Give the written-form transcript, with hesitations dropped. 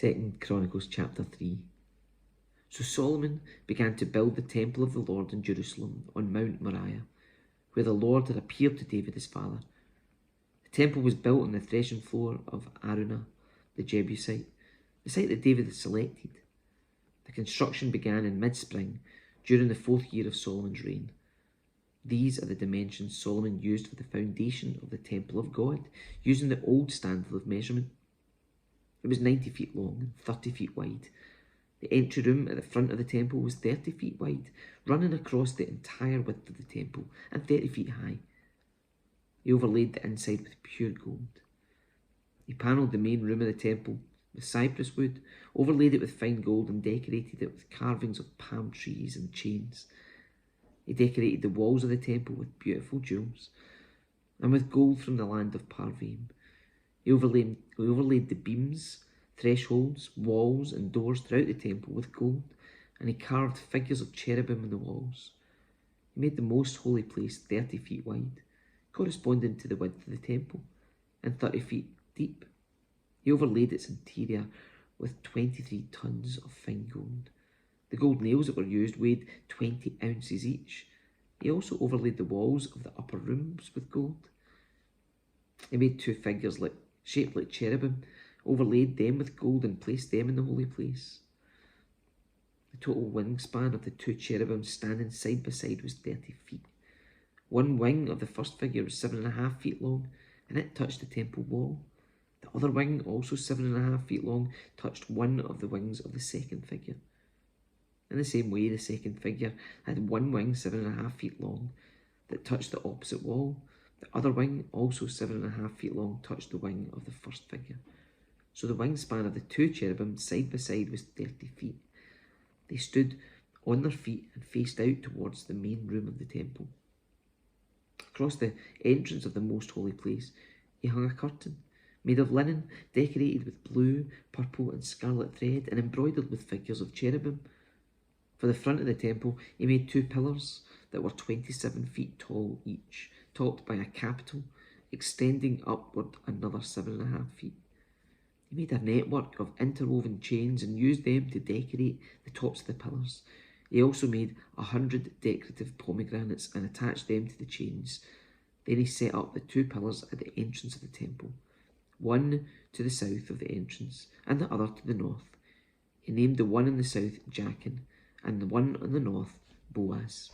2 Chronicles chapter 3. So Solomon began to build the temple of the Lord in Jerusalem on Mount Moriah, where the Lord had appeared to David his father. The temple was built on the threshing floor of Araunah the Jebusite, the site that David had selected. The construction began in mid-spring during the 4th year of Solomon's reign. These are the dimensions Solomon used for the foundation of the temple of God, using the old standard of measurement. It was 90 feet long and 30 feet wide. The entry room at the front of the temple was 30 feet wide, running across the entire width of the temple, and 30 feet high. He overlaid the inside with pure gold. He panelled the main room of the temple with cypress wood, overlaid it with fine gold, and decorated it with carvings of palm trees and chains. He decorated the walls of the temple with beautiful jewels, and with gold from the land of Parvaim. He overlaid the beams, thresholds, walls, and doors throughout the temple with gold, and he carved figures of cherubim on the walls. He made the most holy place 30 feet wide, corresponding to the width of the temple, and 30 feet deep. He overlaid its interior with 23 tons of fine gold. The gold nails that were used weighed 20 ounces each. He also overlaid the walls of the upper rooms with gold. He made 2 figures shaped like cherubim, overlaid them with gold, and placed them in the holy place. The total wingspan of the 2 cherubim standing side by side was 30 feet. One wing of the first figure was 7.5 feet long, and it touched the temple wall. The other wing, also 7.5 feet long, touched one of the wings of the second figure. In the same way, the second figure had one wing 7.5 feet long that touched the opposite wall. The other wing, also 7.5 feet long, touched the wing of the first figure. So the wingspan of the 2 cherubim side by side was 30 feet. They stood on their feet and faced out towards the main room of the temple. Across the entrance of the most holy place, he hung a curtain made of linen, decorated with blue, purple, and scarlet thread, and embroidered with figures of cherubim. For the front of the temple, he made 2 pillars that were 27 feet tall each, topped by a capital, extending upward another 7.5 feet. He made a network of interwoven chains and used them to decorate the tops of the pillars. He also made 100 decorative pomegranates and attached them to the chains. Then he set up the 2 pillars at the entrance of the temple, one to the south of the entrance and the other to the north. He named the one in the south Jachin, and the one on the north Boaz.